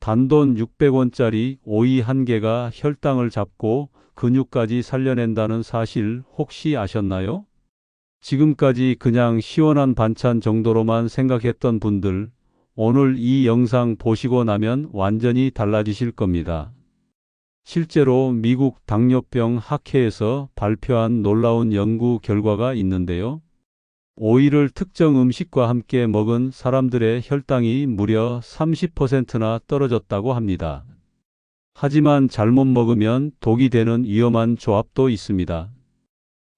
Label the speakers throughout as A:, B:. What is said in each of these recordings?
A: 단돈 600원짜리 오이 한 개가 혈당을 잡고 근육까지 살려낸다는 사실 혹시 아셨나요? 지금까지 그냥 시원한 반찬 정도로만 생각했던 분들, 오늘 이 영상 보시고 나면 완전히 달라지실 겁니다. 실제로 미국 당뇨병 학회에서 발표한 놀라운 연구 결과가 있는데요. 오이를 특정 음식과 함께 먹은 사람들의 혈당이 무려 30%나 떨어졌다고 합니다. 하지만 잘못 먹으면 독이 되는 위험한 조합도 있습니다.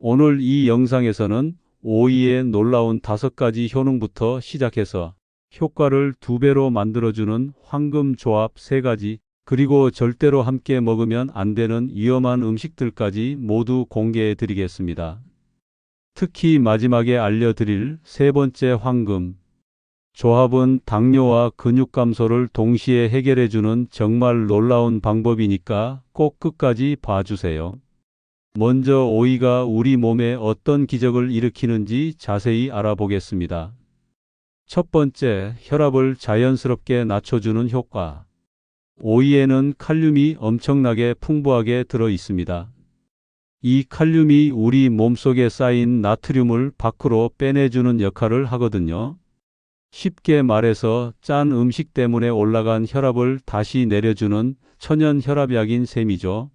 A: 오늘 이 영상에서는 오이의 놀라운 5가지 효능부터 시작해서 효과를 2배로 만들어주는 황금 조합 3가지, 그리고 절대로 함께 먹으면 안 되는 위험한 음식들까지 모두 공개해 드리겠습니다. 특히 마지막에 알려드릴 3번째 황금 조합은 당뇨와 근육 감소를 동시에 해결해주는 정말 놀라운 방법이니까 꼭 끝까지 봐주세요. 먼저 오이가 우리 몸에 어떤 기적을 일으키는지 자세히 알아보겠습니다. 첫 번째, 혈압을 자연스럽게 낮춰주는 효과. 오이에는 칼륨이 엄청나게 풍부하게 들어 있습니다. 이 칼륨이 우리 몸속에 쌓인 나트륨을 밖으로 빼내주는 역할을 하거든요. 쉽게 말해서 짠 음식 때문에 올라간 혈압을 다시 내려주는 천연 혈압약인 셈이죠.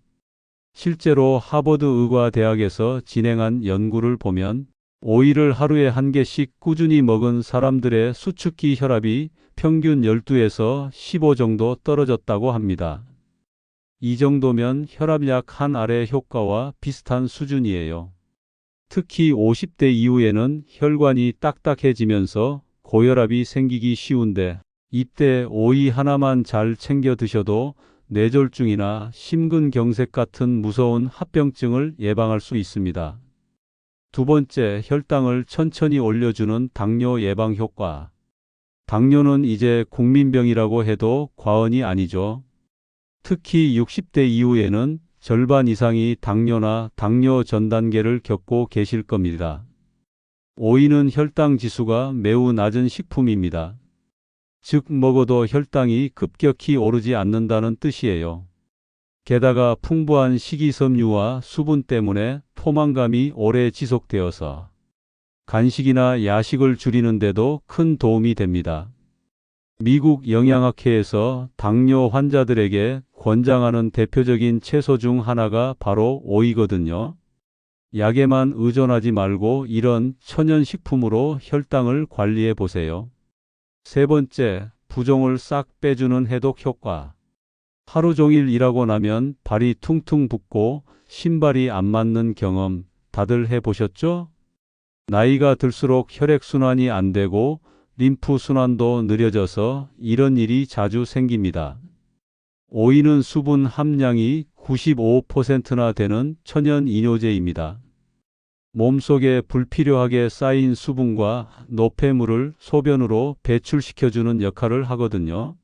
A: 실제로 하버드 의과대학에서 진행한 연구를 보면 오이를 하루에 1개씩 꾸준히 먹은 사람들의 수축기 혈압이 평균 12에서 15 정도 떨어졌다고 합니다. 이 정도면 혈압약 한 알의 효과와 비슷한 수준이에요. 특히 50대 이후에는 혈관이 딱딱해지면서 고혈압이 생기기 쉬운데, 이때 오이 하나만 잘 챙겨 드셔도 뇌졸중이나 심근경색 같은 무서운 합병증을 예방할 수 있습니다. 두 번째, 혈당을 천천히 올려주는 당뇨 예방 효과. 당뇨는 이제 국민병이라고 해도 과언이 아니죠. 특히 60대 이후에는 절반 이상이 당뇨나 당뇨 전 단계를 겪고 계실 겁니다. 오이는 혈당 지수가 매우 낮은 식품입니다. 즉 먹어도 혈당이 급격히 오르지 않는다는 뜻이에요. 게다가 풍부한 식이섬유와 수분 때문에 포만감이 오래 지속되어서 간식이나 야식을 줄이는 데도 큰 도움이 됩니다. 미국 영양학회에서 당뇨 환자들에게 권장하는 대표적인 채소 중 하나가 바로 오이거든요. 약에만 의존하지 말고 이런 천연식품으로 혈당을 관리해 보세요. 세 번째, 부종을 싹 빼주는 해독 효과. 하루 종일 일하고 나면 발이 퉁퉁 붓고 신발이 안 맞는 경험 다들 해보셨죠? 나이가 들수록 혈액순환이 안 되고 림프 순환도 느려져서 이런 일이 자주 생깁니다. 오이는 수분 함량이 95%나 되는 천연 이뇨제입니다. 몸속에 불필요하게 쌓인 수분과 노폐물을 소변으로 배출시켜주는 역할을 하거든요.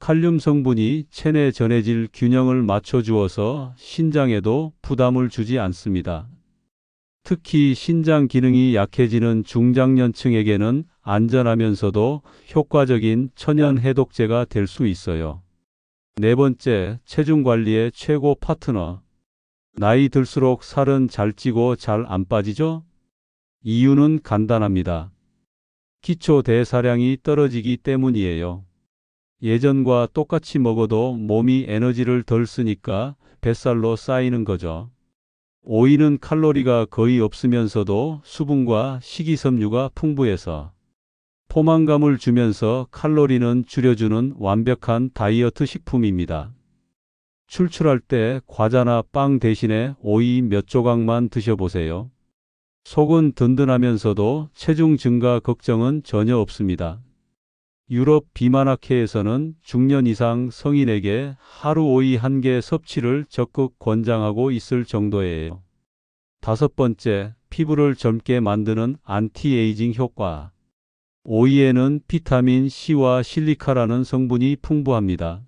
A: 칼륨 성분이 체내 전해질 균형을 맞춰주어서 신장에도 부담을 주지 않습니다. 특히 신장 기능이 약해지는 중장년층에게는 안전하면서도 효과적인 천연 해독제가 될 수 있어요. 네 번째, 체중 관리의 최고 파트너. 나이 들수록 살은 잘 찌고 잘 안 빠지죠? 이유는 간단합니다. 기초 대사량이 떨어지기 때문이에요. 예전과 똑같이 먹어도 몸이 에너지를 덜 쓰니까 뱃살로 쌓이는 거죠. 오이는 칼로리가 거의 없으면서도 수분과 식이섬유가 풍부해서 포만감을 주면서 칼로리는 줄여주는 완벽한 다이어트 식품입니다. 출출할 때 과자나 빵 대신에 오이 몇 조각만 드셔보세요. 속은 든든하면서도 체중 증가 걱정은 전혀 없습니다. 유럽 비만학회에서는 중년 이상 성인에게 하루 오이 1개 섭취를 적극 권장하고 있을 정도예요. 다섯 번째, 피부를 젊게 만드는 안티에이징 효과. 오이에는 비타민 C와 실리카라는 성분이 풍부합니다.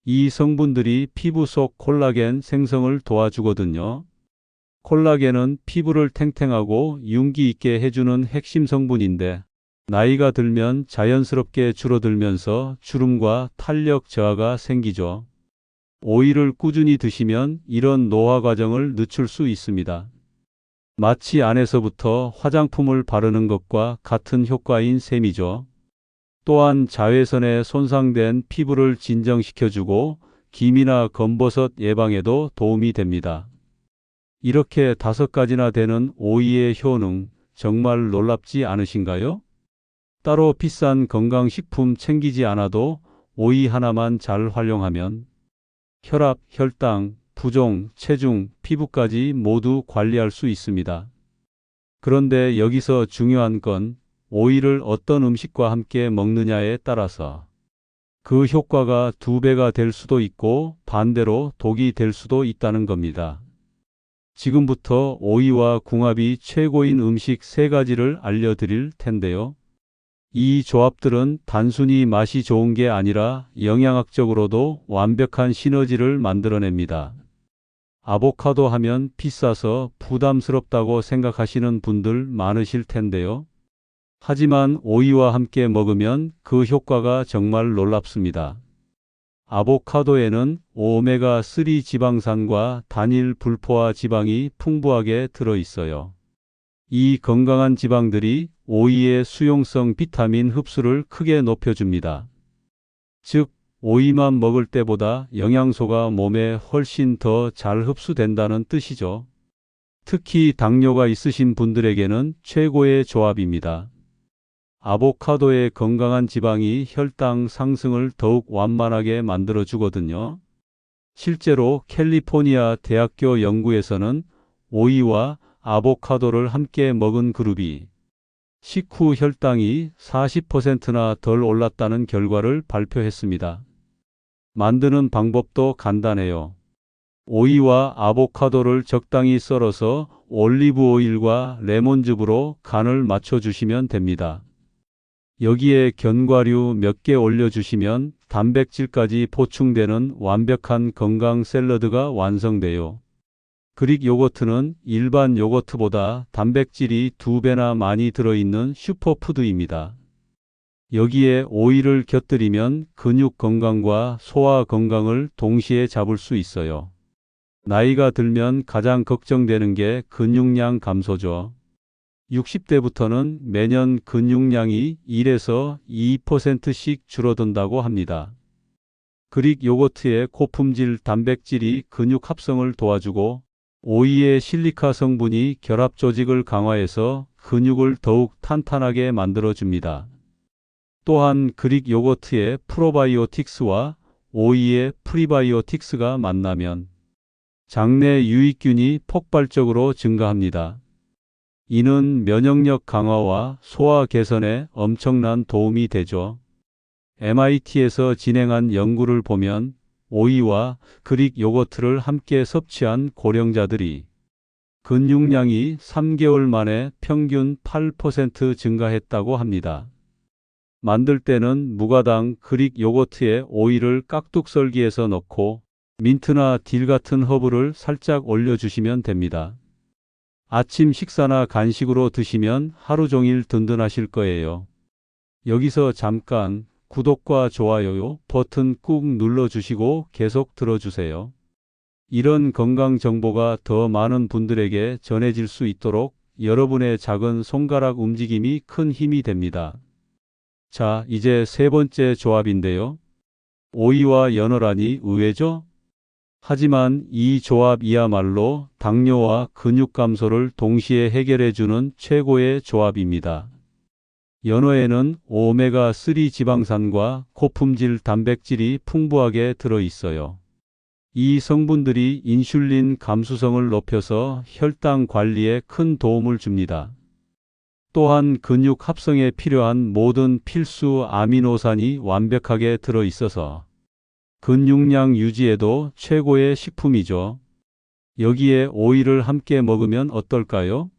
A: 이 성분들이 피부 속 콜라겐 생성을 도와주거든요. 콜라겐은 피부를 탱탱하고 윤기 있게 해주는 핵심 성분인데, 나이가 들면 자연스럽게 줄어들면서 주름과 탄력 저하가 생기죠. 오이를 꾸준히 드시면 이런 노화 과정을 늦출 수 있습니다. 마취 안에서부터 화장품을 바르는 것과 같은 효과인 셈이죠. 또한 자외선에 손상된 피부를 진정시켜주고 기미나 검버섯 예방에도 도움이 됩니다. 이렇게 5가지나 되는 오이의 효능, 정말 놀랍지 않으신가요? 따로 비싼 건강식품 챙기지 않아도 오이 하나만 잘 활용하면 혈압, 혈당, 부종, 체중, 피부까지 모두 관리할 수 있습니다. 그런데 여기서 중요한 건 오이를 어떤 음식과 함께 먹느냐에 따라서 그 효과가 2배가 될 수도 있고 반대로 독이 될 수도 있다는 겁니다. 지금부터 오이와 궁합이 최고인 음식 3가지를 알려드릴 텐데요. 이 조합들은 단순히 맛이 좋은 게 아니라 영양학적으로도 완벽한 시너지를 만들어냅니다. 아보카도 하면 비싸서 부담스럽다고 생각하시는 분들 많으실 텐데요. 하지만 오이와 함께 먹으면 그 효과가 정말 놀랍습니다. 아보카도에는 오메가3 지방산과 단일 불포화 지방이 풍부하게 들어있어요. 이 건강한 지방들이 오이의 수용성 비타민 흡수를 크게 높여줍니다. 즉, 오이만 먹을 때보다 영양소가 몸에 훨씬 더 잘 흡수된다는 뜻이죠. 특히 당뇨가 있으신 분들에게는 최고의 조합입니다. 아보카도의 건강한 지방이 혈당 상승을 더욱 완만하게 만들어주거든요. 실제로 캘리포니아 대학교 연구에서는 오이와 아보카도를 함께 먹은 그룹이 식후 혈당이 40%나 덜 올랐다는 결과를 발표했습니다. 만드는 방법도 간단해요. 오이와 아보카도를 적당히 썰어서 올리브 오일과 레몬즙으로 간을 맞춰주시면 됩니다. 여기에 견과류 몇 개 올려주시면 단백질까지 보충되는 완벽한 건강 샐러드가 완성돼요. 그릭 요거트는 일반 요거트보다 단백질이 2배나 많이 들어있는 슈퍼푸드입니다. 여기에 오이를 곁들이면 근육 건강과 소화 건강을 동시에 잡을 수 있어요. 나이가 들면 가장 걱정되는 게 근육량 감소죠. 60대부터는 매년 근육량이 1에서 2%씩 줄어든다고 합니다. 그릭 요거트의 고품질 단백질이 근육 합성을 도와주고 오이의 실리카 성분이 결합 조직을 강화해서 근육을 더욱 탄탄하게 만들어줍니다. 또한 그릭 요거트의 프로바이오틱스와 오이의 프리바이오틱스가 만나면 장내 유익균이 폭발적으로 증가합니다. 이는 면역력 강화와 소화 개선에 엄청난 도움이 되죠. MIT에서 진행한 연구를 보면 오이와 그릭 요거트를 함께 섭취한 고령자들이 근육량이 3개월 만에 평균 8% 증가했다고 합니다. 만들 때는 무가당 그릭 요거트에 오이를 깍둑썰기해서 넣고 민트나 딜 같은 허브를 살짝 올려주시면 됩니다. 아침 식사나 간식으로 드시면 하루 종일 든든하실 거예요. 여기서 잠깐 구독과 좋아요 버튼 꾹 눌러주시고 계속 들어주세요. 이런 건강 정보가 더 많은 분들에게 전해질 수 있도록 여러분의 작은 손가락 움직임이 큰 힘이 됩니다. 자, 이제 3번째 조합인데요. 오이와 연어라니 의외죠? 하지만 이 조합이야말로 당뇨와 근육 감소를 동시에 해결해주는 최고의 조합입니다. 연어에는 오메가3 지방산과 고품질 단백질이 풍부하게 들어있어요. 이 성분들이 인슐린 감수성을 높여서 혈당 관리에 큰 도움을 줍니다. 또한 근육 합성에 필요한 모든 필수 아미노산이 완벽하게 들어있어서 근육량 유지에도 최고의 식품이죠. 여기에 오이를 함께 먹으면 어떨까요?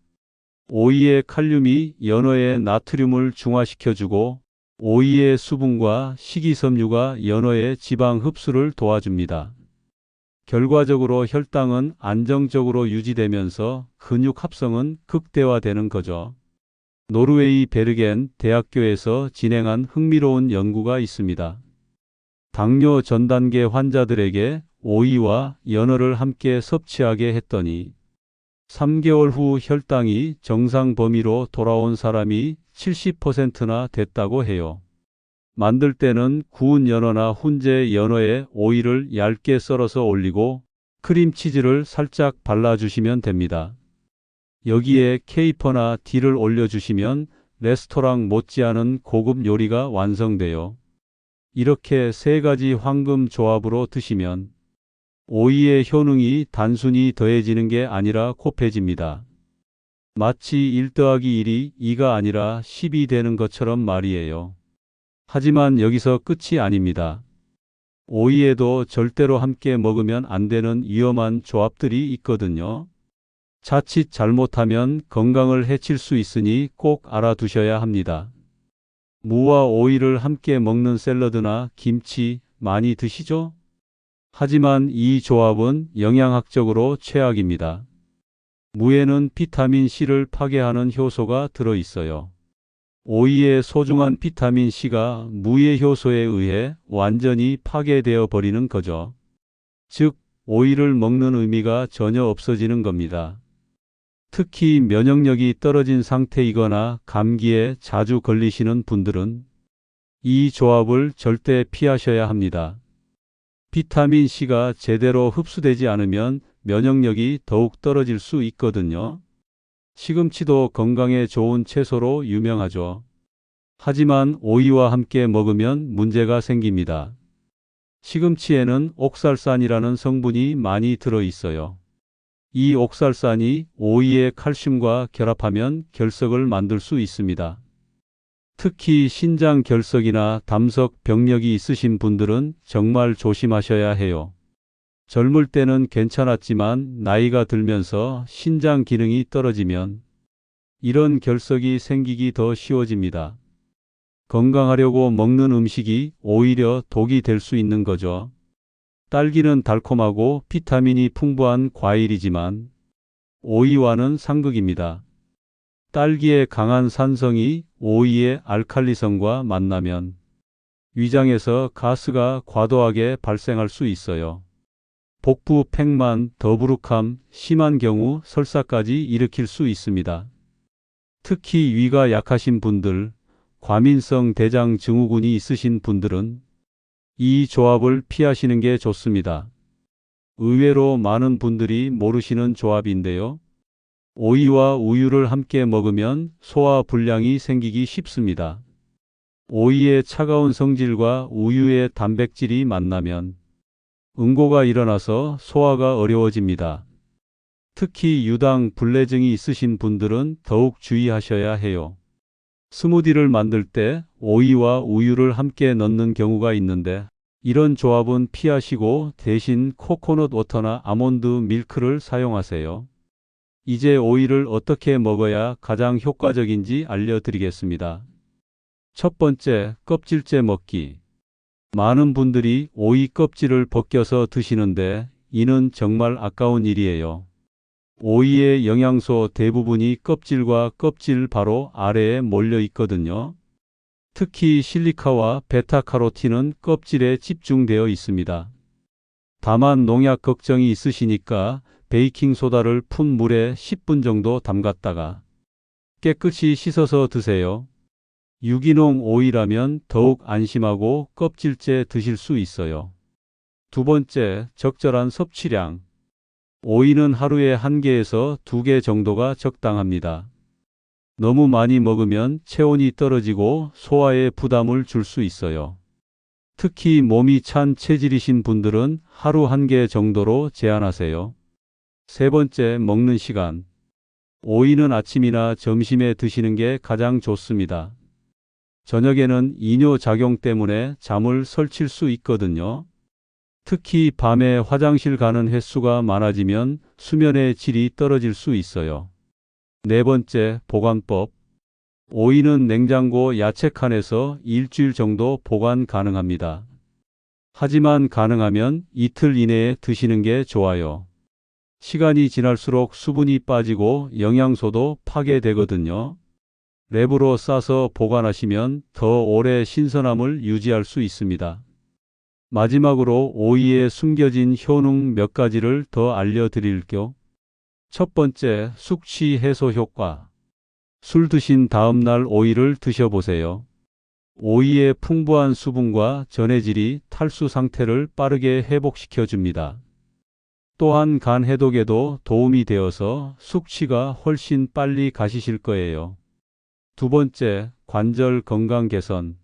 A: 오이의 칼륨이 연어의 나트륨을 중화시켜주고 오이의 수분과 식이섬유가 연어의 지방 흡수를 도와줍니다. 결과적으로 혈당은 안정적으로 유지되면서 근육 합성은 극대화되는 거죠. 노르웨이 베르겐 대학교에서 진행한 흥미로운 연구가 있습니다. 당뇨 전 단계 환자들에게 오이와 연어를 함께 섭취하게 했더니 3개월 후 혈당이 정상 범위로 돌아온 사람이 70%나 됐다고 해요. 만들 때는 구운 연어나 훈제 연어에 오이를 얇게 썰어서 올리고 크림치즈를 살짝 발라주시면 됩니다. 여기에 케이퍼나 딜을 올려주시면 레스토랑 못지않은 고급 요리가 완성돼요. 이렇게 세 가지 황금 조합으로 드시면 오이의 효능이 단순히 더해지는 게 아니라 곱해집니다. 마치 1 더하기 1이 2가 아니라 10이 되는 것처럼 말이에요. 하지만 여기서 끝이 아닙니다. 오이에도 절대로 함께 먹으면 안 되는 위험한 조합들이 있거든요. 자칫 잘못하면 건강을 해칠 수 있으니 꼭 알아두셔야 합니다. 무와 오이를 함께 먹는 샐러드나 김치 많이 드시죠? 하지만 이 조합은 영양학적으로 최악입니다. 무에는 비타민 C를 파괴하는 효소가 들어있어요. 오이의 소중한 비타민 C가 무의 효소에 의해 완전히 파괴되어 버리는 거죠. 즉, 오이를 먹는 의미가 전혀 없어지는 겁니다. 특히 면역력이 떨어진 상태이거나 감기에 자주 걸리시는 분들은 이 조합을 절대 피하셔야 합니다. 비타민 C가 제대로 흡수되지 않으면 면역력이 더욱 떨어질 수 있거든요. 시금치도 건강에 좋은 채소로 유명하죠. 하지만 오이와 함께 먹으면 문제가 생깁니다. 시금치에는 옥살산이라는 성분이 많이 들어 있어요. 이 옥살산이 오이의 칼슘과 결합하면 결석을 만들 수 있습니다. 특히 신장 결석이나 담석 병력이 있으신 분들은 정말 조심하셔야 해요. 젊을 때는 괜찮았지만 나이가 들면서 신장 기능이 떨어지면 이런 결석이 생기기 더 쉬워집니다. 건강하려고 먹는 음식이 오히려 독이 될 수 있는 거죠. 딸기는 달콤하고 비타민이 풍부한 과일이지만 오이와는 상극입니다. 딸기의 강한 산성이 오이의 알칼리성과 만나면 위장에서 가스가 과도하게 발생할 수 있어요. 복부 팽만, 더부룩함, 심한 경우 설사까지 일으킬 수 있습니다. 특히 위가 약하신 분들, 과민성 대장 증후군이 있으신 분들은 이 조합을 피하시는 게 좋습니다. 의외로 많은 분들이 모르시는 조합인데요. 오이와 우유를 함께 먹으면 소화 불량이 생기기 쉽습니다. 오이의 차가운 성질과 우유의 단백질이 만나면 응고가 일어나서 소화가 어려워집니다. 특히 유당 불내증이 있으신 분들은 더욱 주의하셔야 해요. 스무디를 만들 때 오이와 우유를 함께 넣는 경우가 있는데 이런 조합은 피하시고 대신 코코넛 워터나 아몬드 밀크를 사용하세요. 이제 오이를 어떻게 먹어야 가장 효과적인지 알려드리겠습니다. 첫 번째, 껍질째 먹기. 많은 분들이 오이 껍질을 벗겨서 드시는데 이는 정말 아까운 일이에요. 오이의 영양소 대부분이 껍질과 껍질 바로 아래에 몰려 있거든요. 특히 실리카와 베타카로틴은 껍질에 집중되어 있습니다. 다만 농약 걱정이 있으시니까 베이킹소다를 푼 물에 10분 정도 담갔다가 깨끗이 씻어서 드세요. 유기농 오이라면 더욱 안심하고 껍질째 드실 수 있어요. 두 번째, 적절한 섭취량. 오이는 하루에 1개에서 2개 정도가 적당합니다. 너무 많이 먹으면 체온이 떨어지고 소화에 부담을 줄 수 있어요. 특히 몸이 찬 체질이신 분들은 하루 1개 정도로 제한하세요. 세 번째, 먹는 시간. 오이는 아침이나 점심에 드시는 게 가장 좋습니다. 저녁에는 이뇨작용 때문에 잠을 설칠 수 있거든요. 특히 밤에 화장실 가는 횟수가 많아지면 수면의 질이 떨어질 수 있어요. 네 번째, 보관법. 오이는 냉장고 야채칸에서 일주일 정도 보관 가능합니다. 하지만 가능하면 이틀 이내에 드시는 게 좋아요. 시간이 지날수록 수분이 빠지고 영양소도 파괴되거든요. 랩으로 싸서 보관하시면 더 오래 신선함을 유지할 수 있습니다. 마지막으로 오이에 숨겨진 효능 몇 가지를 더 알려드릴게요. 첫 번째, 숙취 해소 효과. 술 드신 다음 날 오이를 드셔보세요. 오이의 풍부한 수분과 전해질이 탈수 상태를 빠르게 회복시켜 줍니다. 또한 간 해독에도 도움이 되어서 숙취가 훨씬 빨리 가시실 거예요. 두 번째, 관절 건강 개선.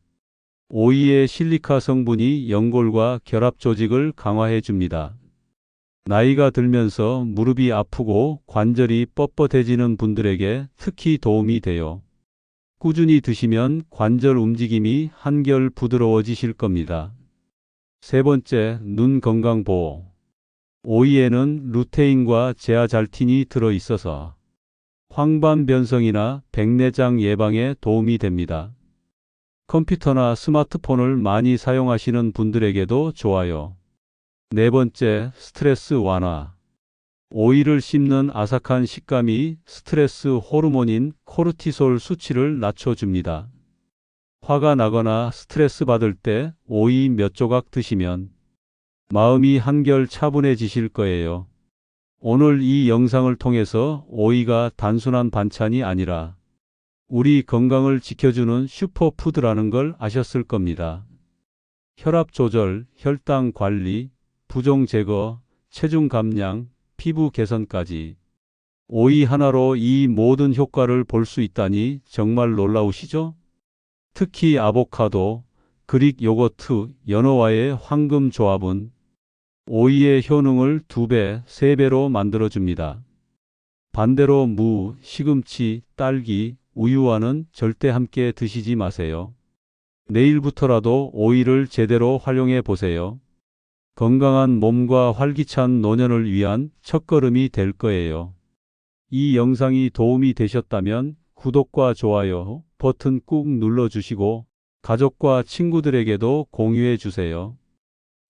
A: 오이의 실리카 성분이 연골과 결합 조직을 강화해 줍니다. 나이가 들면서 무릎이 아프고 관절이 뻣뻣해지는 분들에게 특히 도움이 돼요. 꾸준히 드시면 관절 움직임이 한결 부드러워지실 겁니다. 세 번째, 눈 건강 보호. 오이에는 루테인과 제아잘틴이 들어있어서 황반변성이나 백내장 예방에 도움이 됩니다. 컴퓨터나 스마트폰을 많이 사용하시는 분들에게도 좋아요. 네 번째, 스트레스 완화. 오이를 씹는 아삭한 식감이 스트레스 호르몬인 코르티솔 수치를 낮춰줍니다. 화가 나거나 스트레스 받을 때 오이 몇 조각 드시면 마음이 한결 차분해지실 거예요. 오늘 이 영상을 통해서 오이가 단순한 반찬이 아니라 우리 건강을 지켜주는 슈퍼푸드라는 걸 아셨을 겁니다. 혈압 조절, 혈당 관리, 부종 제거, 체중 감량, 피부 개선까지 오이 하나로 이 모든 효과를 볼 수 있다니 정말 놀라우시죠? 특히 아보카도, 그릭 요거트, 연어와의 황금 조합은 오이의 효능을 2배, 3배로 만들어줍니다. 반대로 무, 시금치, 딸기, 우유와는 절대 함께 드시지 마세요. 내일부터라도 오이를 제대로 활용해 보세요. 건강한 몸과 활기찬 노년을 위한 첫걸음이 될 거예요. 이 영상이 도움이 되셨다면 구독과 좋아요 버튼 꾹 눌러주시고 가족과 친구들에게도 공유해 주세요.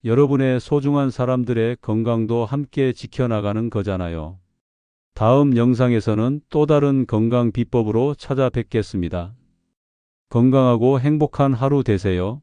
A: 여러분의 소중한 사람들의 건강도 함께 지켜나가는 거잖아요. 다음 영상에서는 또 다른 건강 비법으로 찾아뵙겠습니다. 건강하고 행복한 하루 되세요.